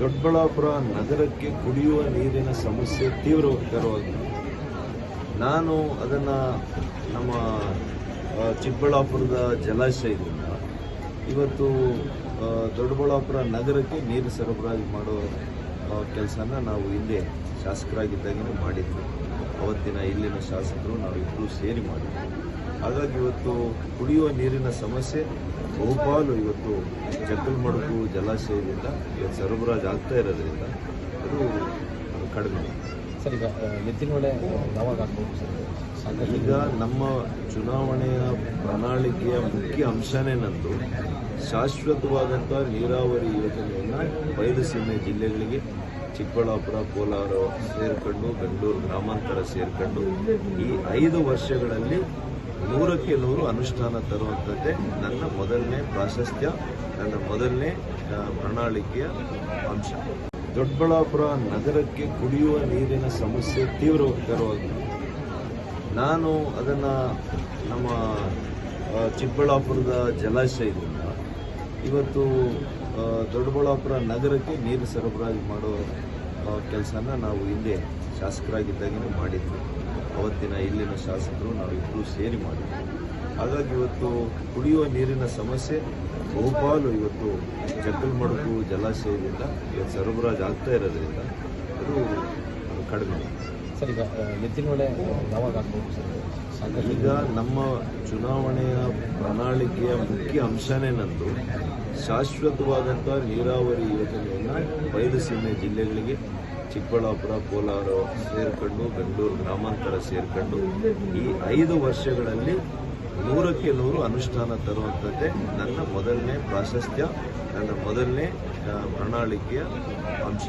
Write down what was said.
ದೊಡ್ಡಬಳ್ಳಾಪುರ ನಗರಕ್ಕೆ ಕುಡಿಯುವ ನೀರಿನ ಸಮಸ್ಯೆ ತೀವ್ರವಾಗಿದೆ. ನಾನು ಅದನ್ನು ನಮ್ಮ ಚಿಕ್ಕಬಳ್ಳಾಪುರದ ಜಲಾಶಯದಿಂದ ಇವತ್ತು ದೊಡ್ಡಬಳ್ಳಾಪುರ ನಗರಕ್ಕೆ ನೀರು ಸರಬರಾಜು ಮಾಡೋ ಕೆಲಸನ ನಾವು ಹಿಂದೆ ಶಾಸಕರಾಗಿದ್ದಾಗಲೇ ಮಾಡಿದ್ವಿ. ಅವತ್ತಿನ ಇಲ್ಲಿನ ಶಾಸಕರು ನಾವಿಬ್ಬರು ಸೇರಿ ಮಾಡಿದ್ವಿ. ಹಾಗಾಗಿ ಇವತ್ತು ಕುಡಿಯುವ ನೀರಿನ ಸಮಸ್ಯೆ ಬಹುಪಾಲು ಇವತ್ತು ಜಕ್ಕಲಮಡುಗು ಜಲಾಶಯದಿಂದ ಇವತ್ತು ಸರಬರಾಜು ಆಗ್ತಾ ಇರೋದ್ರಿಂದ ಅದು ಕಡಿಮೆ. ಸರ್, ಈಗ ಎತ್ತಿನ ಹೊಳೆ ಯಾವಾಗ ಆಗ್ಬೋದು ಸರ್? ಈಗ ನಮ್ಮ ಚುನಾವಣೆಯ ಪ್ರಣಾಳಿಕೆಯ ಮುಖ್ಯ ಅಂಶನೇ ನಂದು ಶಾಶ್ವತವಾದಂಥ ನೀರಾವರಿ ಯೋಜನೆಯನ್ನು ಬಯಲುಸೀಮೆ ಜಿಲ್ಲೆಗಳಿಗೆ ಚಿಕ್ಕಬಳ್ಳಾಪುರ, ಕೋಲಾರ ಸೇರ್ಕೊಂಡು ಬೆಂಗಳೂರು ಗ್ರಾಮಾಂತರ ಸೇರ್ಕೊಂಡು ಈ 5 ವರ್ಷಗಳಲ್ಲಿ 100ಕ್ಕೆ 100 ಅನುಷ್ಠಾನ ತರುವಂಥದ್ದೇ ನನ್ನ ಮೊದಲನೇ ಪ್ರಾಶಸ್ತ್ಯ, ನನ್ನ ಮೊದಲನೇ ಪ್ರಣಾಳಿಕೆಯ ಅಂಶ. ದೊಡ್ಡಬಳ್ಳಾಪುರ ನಗರಕ್ಕೆ ಕುಡಿಯುವ ನೀರಿನ ಸಮಸ್ಯೆ ತೀವ್ರವಾಗಿದೆ. ನಾನು ಅದನ್ನು ನಮ್ಮ ಚಿಕ್ಕಬಳ್ಳಾಪುರದ ಜಲಾಶಯದಿಂದ ಇವತ್ತು ದೊಡ್ಡಬಳ್ಳಾಪುರ ನಗರಕ್ಕೆ ನೀರು ಸರಬರಾಜು ಮಾಡೋ ಕೆಲಸನ ನಾವು ಹಿಂದೆ ಶಾಸಕರಾಗಿದ್ದಾಗಲೇ ಮಾಡಿದ್ವಿ. ಅವತ್ತಿನ ಇಲ್ಲಿನ ಶಾಸಕರು ನಾವಿಬ್ಬರು ಸೇರಿ ಮಾಡಿದ್ವಿ. ಹಾಗಾಗಿ ಇವತ್ತು ಕುಡಿಯುವ ನೀರಿನ ಸಮಸ್ಯೆ ಬಹುಪಾಲು ಇವತ್ತು ಜಕ್ಕಲಮಡುಗು ಜಲಾಶಯದಿಂದ ಇವತ್ತು ಸರಬರಾಜು ಆಗ್ತಾ ಇರೋದ್ರಿಂದ ಅದು ಕಡಿಮೆ. ಸರ್, ಈಗ ಎತ್ತಿನ ಹೊಳೆ ಯಾವಾಗ ಆಗ್ಬೋದು ಸರ್? ಈಗ ನಮ್ಮ ಚುನಾವಣೆಯ ಪ್ರಣಾಳಿಕೆಯ ಮುಖ್ಯ ಅಂಶನೇ ನಂದು ಶಾಶ್ವತವಾದಂಥ ನೀರಾವರಿ ಯೋಜನೆಯನ್ನು ಬಯಲುಸೀಮೆ ಜಿಲ್ಲೆಗಳಿಗೆ ಚಿಕ್ಕಬಳ್ಳಾಪುರ, ಕೋಲಾರ ಸೇರ್ಕೊಂಡು ಬೆಂಗಳೂರು ಗ್ರಾಮಾಂತರ ಸೇರ್ಕೊಂಡು ಈ 5 ವರ್ಷಗಳಲ್ಲಿ 100ಕ್ಕೆ 100 ಅನುಷ್ಠಾನ ತರುವಂಥದ್ದೇ ನನ್ನ ಮೊದಲನೇ ಪ್ರಾಶಸ್ತ್ಯ, ನನ್ನ ಮೊದಲನೇ ಪ್ರಣಾಳಿಕೆಯ ಅಂಶ.